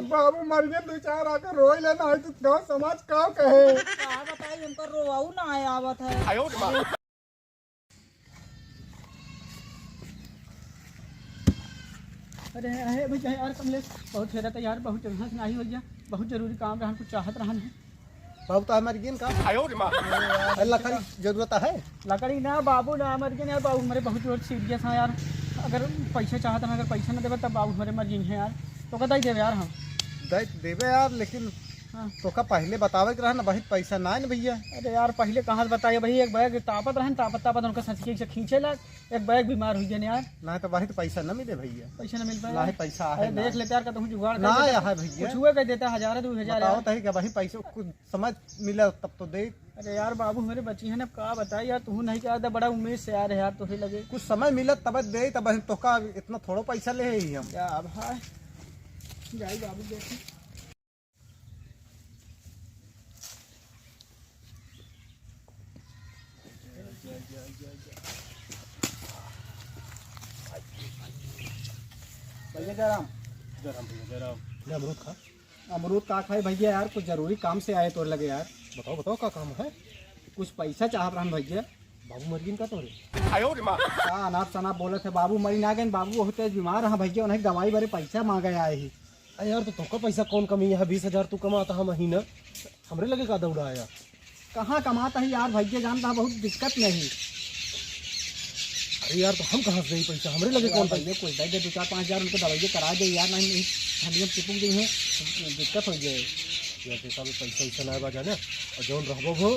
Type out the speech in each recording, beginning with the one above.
बाबू मर गए दो चार आकर रोई लेना है तो गाँव समाज का कहे। क्या बताइए हमको रोवाऊ ना आए आवत है। अरे अरे भैया यार कमलेश बहुत फेरा था यार, बहुत जगह से नहीं हो गया, बहुत जरूरी काम रहन, कुछ चाहत रहन है। बाबू तो मर गए का लकड़ी जरूरत है। लकड़ी ना बाबू ना मर गए यार, बाबू मेरे बहुत जोर सीरियस है यार। अगर पैसा चाहता है, अगर पैसा ना देवे तब बाबू मेरे मर गए हैं यार। तो कदा ही देवे यार हम देवे यार, लेकिन हाँ तो का पहले बतावे के रहा ना, बहुत पैसा ना है ना भैया। अरे यार पहले कहाँ से बताइए भाई, एक बैग तापत रहन, तापत उनका सच से खींचे लग, एक बैग बीमार हुई गए यार। ना तो बहुत पैसा न मिले भैया, पैसा ना मिल ना पाए। है पैसा अरे है देख लेते यार का तुम जुगाड़ ना है भैया, कुछ हुए कह देता 1000 2000 यार। बताओ क्या भाई पैसा कुछ समझ मिला तब तो दे। अरे यार बाबू मेरे बच्ची है ना, का बताया यार, तू नहीं क्या बड़ा उम्मीद से यार यार, तो लगे कुछ समय मिला तब दे, तब तो का इतना थोड़ा पैसा ले ही हम। क्या भाई जाई बाबू देखी। भैया जयराम अमरूद खा। अमरूद का खाए भैया यार, कुछ जरूरी काम से आए तो लगे यार। बताओ बताओ क्या काम है। कुछ पैसा चाहत रहन भैया। बाबू मर्गिन का तो का अनाप शनाप बोले थे, बाबू मरी ना गए, बाबू होते बीमार है भैया, उन्हें दवाई बारे पैसा मांगे आए ही। अरे यार तो तुमका पैसा कौन कमी है, 20,000 तू कमाता है महीना, हमरे लगे का दौड़ा आया। कहाँ कमाता है यार भैया, जानता है बहुत दिक्कत नहीं। अरे यार तो हम कहाँ से पैसा, हमरे लगे कौन पैसा। भैया कुछ दे 2 4 5 हजार उनको दवाई करा दे यार, नहीं ठंडियों चिपक गई है, दिक्कत हो जाए यार। जैसा भी पैसा वैसा ना बाजा ना, और जौन रहबो हो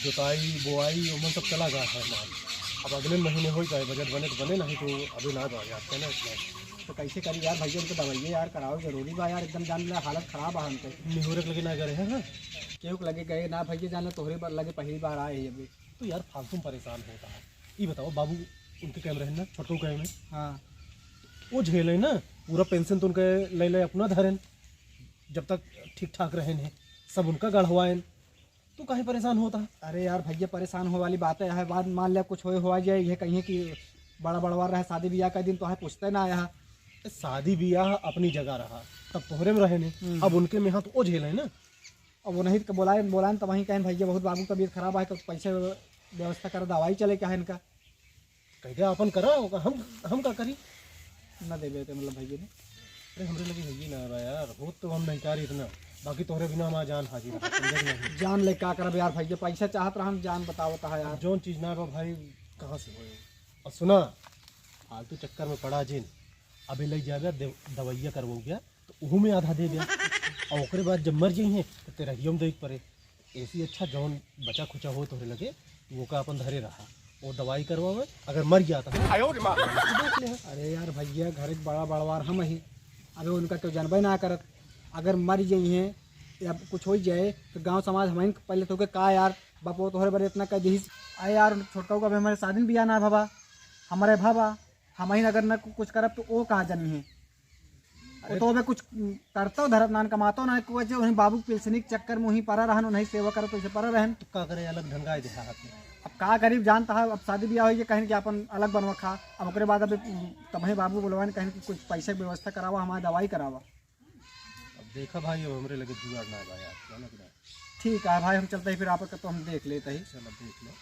जोताई बोआई उमन सब चला गया है माल। अब अगले महीने हो जाए, बजट बने तो बने, नहीं तो अभी ना बा यार कहना इतना। तो कैसे करी यार भैया, उनको दवाई यार कराओ जरूरी बा यार, एकदम जान ले हालत खराब है हमको। निहुरक लगे ना गए हैं क्यों लगे गए ना भैया, जान ले तोहरे बार लगे पहली बार आए हैं अभी। तो यार फालतू परेशान होता है। ये बताओ बाबू उनके कैमरे हैं ना, छोटू कैमरे, हाँ वो झेले ना पूरा पेंशन तो उनके ले ले अपना धरेन, जब तक ठीक ठाक रहे हैं सब उनका गढ़वाएन, तो काहे परेशान होता है। अरे यार भैया परेशान हो वाली बात है, बाद मान लिया कुछ हो जाए, ये कहीं कि बड़ा बड़वा रहा शादी ब्याह का दिन तो है पूछते ना आया। शादी ब्याह अपनी जगह रहा, तब तोहरे में रहे ने, अब उनके में हाँ तो वो झेले ना। अब वो नहीं बोलाए तो वहीं कहें भैया बहुत बाबू तबीयत खराब है, तो पैसे व्यवस्था कर, दवाई चले क्या है इनका, कह अपन करा होगा, हम का करी ना देवे थे मतलब भैया ने। अरे हमरे लगे भैया ना बा यार, हो तो हम नहीं करी इतना, बाकी तोहरे बिना हमारा जान हाजिर है, समझे नहीं। जान ले क्या करब यार भैया, पैसा चाहत रहा हम, जान बतावता है यार। जौन चीज ना बा भाई कहाँ से हो। और सुना फालतू चक्कर में पड़ा जिन, अभी ले जाए दवाइया करवो गया तो वह में आधा दे गया, और ओकरे बाद जब मर जाइए तो तेरा हियम देख पड़े। ऐसी अच्छा जौन बचा खुचा हो तोहरे लगे वो का अपन धरे रहा, वो दवाई करवावे, अगर मर गया तो देख ले। अरे यार भैया घर एक बड़ा बड़वार हम ही, अभी उनका तो जानबे ना करत, अगर मर जाई हैं या कुछ हो जाए तो गांव समाज हमें पहले तो का यार बापो तोहरे बड़े इतना कह दी आए यार, छोटका का भी हमारे शादी बिया ना भाबा, हमारे भाबा हम ही अगर न कुछ करब तो वो कहाँ जन्मी है। तो मैं कुछ करता हूँ धरत नान कमाता हूँ ना, वजह उन्हें बाबू पिलसनी के चक्कर में वहीं पड़ा रहन, उन्हें सेवा करो तो पड़ा रहन। तो का करे अलग ढंगा दे हाथ में। अब का गरीब जानता है, अब शादी ब्याह हो कहीं कि अपन अलग बनवा खा, अब ओकरे बाद अभी तब बाबू बुलवान कहीं कि कुछ पैसे की व्यवस्था करावा, हमारी दवाई करावा। अब देखा भाई अब हमरे लगे जुगाड़ ना भाई यार, ठीक है भाई हम चलते हैं फिर, आप तो हम देख लेते ही। चलो देख लो।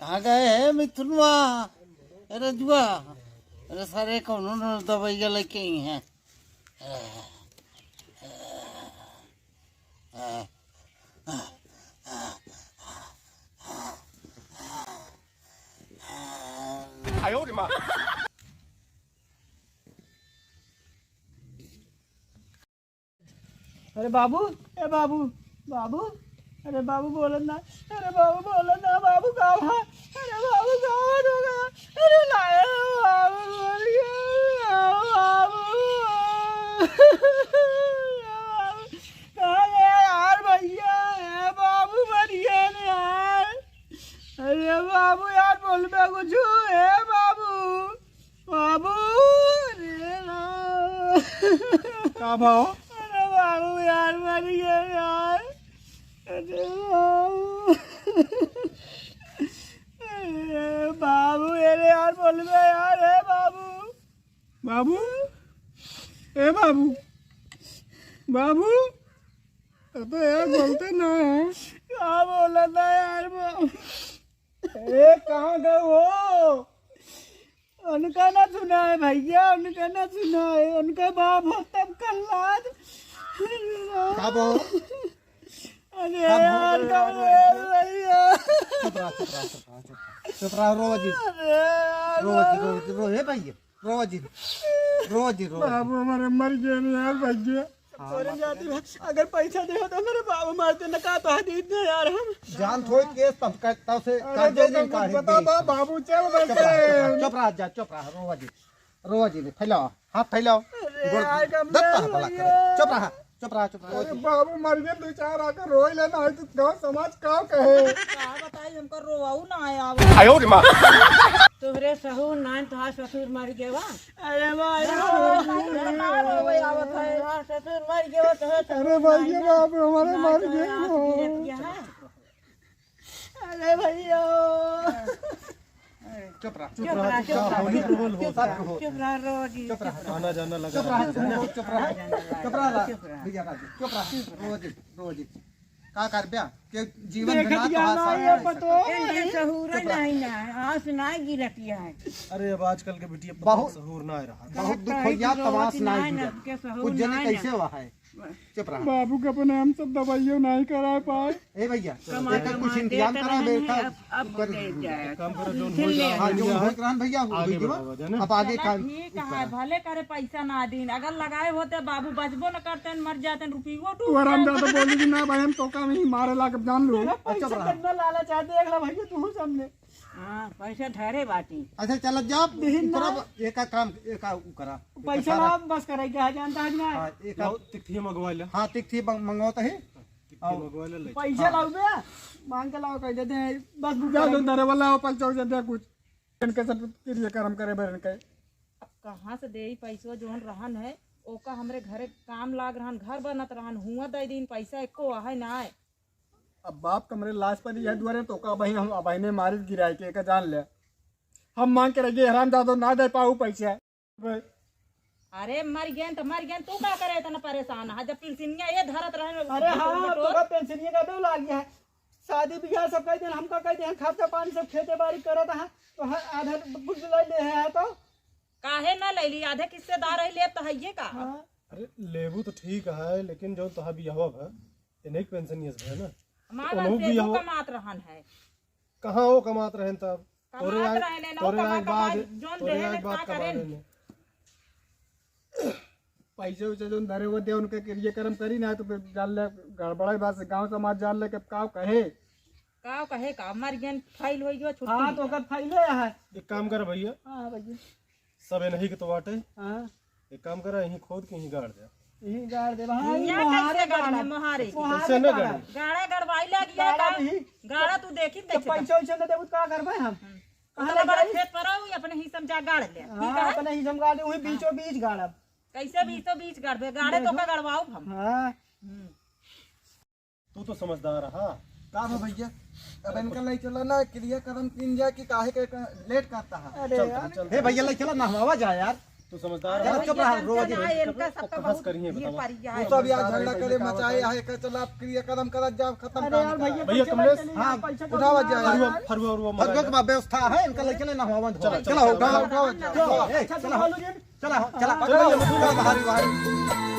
कहाँ गए है मिथुनवा, अरे जुआ, अरे सारे कौन दवाइया लेके ही हैं। अरे बाबू, ए बाबू, बाबू, अरे बाबू बोलो ना, अरे बाबू बोलो ना, बाबू कहाँ है, अरे बाबू कहाँ हो गया, अरे लाए बाबू मर गया, बाबू कहाँ गया यार भैया, बाबू मर गया ना यार, अरे बाबू यार बोल में कुछ है बाबू, बाबू अरे ना का भाव बाबू यार मर गया यार। अरे बाबू अरे यार बोल रहे यार। है बाबू बाबू ए बाबू बाबू तो यार बोलते ना है। क्या बोला था यार बाबू? ए कहाँ गए वो? उनका ना सुना है भैया, उनका ना सुना है। उनका बाप हो तब कल रात। अरे यार भैया चुप रहा रोजी रोजी बाबू हमारे मर गए ना यार भैया। सॉरी जाती है। अगर पैसा दे तो मेरे बाबू मारते न का तो हाथी दे यार हम जान थोड़ी केस तब करता से कर्जे नहीं काढ़ी बता दो बाबू चल वैसे। चुप रहा जा चुप रहा रोजी फैलाओ हाथ फैलाओ चुप रहा बाबू मर गए दो चार आकर रोई लेना है तो गाँव समाज का कहे। का बताई हमको रोवाऊ ना आया तोहरे सहुर नान तोहार ससुर मर गए बा। अरे भाई रोवे आवत है। तोहार ससुर मर गए बा, तोहर ससुर अरे भैया बाबू हमारे मर गए। अरे भैया चुप रहा चुप रहा रोजी आना जाना लगा रोजी का कर ब्या के जीवन देखत बिना ज्ञान तो आई है पतो। सहुर नहीं ना आस ना गिरतिया है। अरे अब आजकल के बिटिया बहुत सहूर ना रहा। बहुत दुख हो गया तमाश नहीं ना जुड़ा के सहुर कुछ जने ना कैसे हुआ है चुप रहा बाबू के अपने हम सब दवाइयों नहीं करा पाए। ए भैया एक कुछ इंतजाम करा बेटा अब दे जाए काम करो जो हां जो हो करान भैया हो आगे गई बढ़ावा जाना। अब आगे काम ठीक है भले करे पैसा ना दिन अगर लगाए होते बाबू बचबो न करते मर जाते रुपये तू आराम ज्यादा बोली कि ना भाई हम तो काम ही मारे ला के जान लो। अच्छा रहा कितना लालच आ देख ला भैया तू सामने। हां पैसा धरे बाटी। अच्छा चल जा पूरा एक काम एक करा पैसा ना बस करेगा जानता है ना। हां एक तिथि मंगवा ले हां तिथि मंगवाता है मंगवा ले पैसा लाओ बे मांग के लाओ कह देते हैं बस बुझा दो धरे वाला पैसा हो जाता कुछ इनके सब क्रिया कर्म करे बरन के। कहाँ से दे पैसो जोन रहन है ओका हमरे घरे काम लाग रहन घर बनत रहन हुआ दे दिन पैसा एको है ना है। अब बाप कमरे लाश पर यह दुआरे तो का भाई हम बहने मारी गिराए के का जान ले हम मांग के रखे हराम दादो ना दे पाऊ पैसा। अरे मर गए तो मर गए तू क्या करे इतना परेशान है जब पिलसिनिया ये धरत रहे। अरे हाँ तो पेंशन का दो लाग गया है शादी ब्याह सब कह दिन हमका कह दिन खर्चा पानी सब खेते बाड़ी करत है तो आधा बुझ ले है तो काहे ना ले ली आधे किस्सेदार है ले तो है ये का। अरे लेबू तो ठीक है लेकिन जो तहा भी हवा है इन्हें पेंशन ये है ना हमारा उन्हों भी से हो कमात रहन है कहाँ हो कमात रहे तब कमात रहने ना कमा जोन दे है का करें। पैसे वैसे जो धरे हुए दे उनके क्रिया कर्म करी ना तो फिर जान ले गड़बड़ा बात से गांव समाज जान ले के का कहे का मर गए फाइल हो गयो छुट्टी। हाँ तो कब फाइले है। एक काम कर भैया हाँ भैया सब नहीं के तो बाटे हाँ एक काम करा यहीं खोद के यहीं गाड़ दे यही गाड़ दे भाई यहाँ कैसे गाड़े मोहारे की कैसे न गाड़े गाड़ा गड़वाई लग गया गाड़ा का भी। गाड़ा तू देखी तो कैसे पैसा वैसे न देबू का करबे हम कहाँ बड़ा खेत पर हो अपने ही समझा गाड़ ले ठीक हाँ है अपने ही हम गाड़ दे वही बीचों बीच गाड़ब। कैसे बीच गाड़ दे गाड़े तो का गड़वाओ हम। हाँ तू तो समझदार रहा काम है भैया अब इनका ले चला ना क्रिया कर्म किन जाए कि काहे के लेट करता है अरे यार हे भैया ले चला ना हवा जा यार तू समझदार चलो, रहा चुप रहा, रोज ही इनका सबका बस बहुत करिए, ये बताओ। पड़ी तू है। सब यार झगड़ा करे मचाए आहे का चला क्रिया कर्म करत जाओ खत्म अरे काम यार का। भैया भैया पैसे कमलेश, चली हाँ, पैसा उठावा कम जाए। यार। फरुआ भगवत का व्यवस्था है इनका ले चले ना हवा चलो चलो उठाओ चलो, चलो अच्छा, चलो, चलो चलो बाहरी बाहरी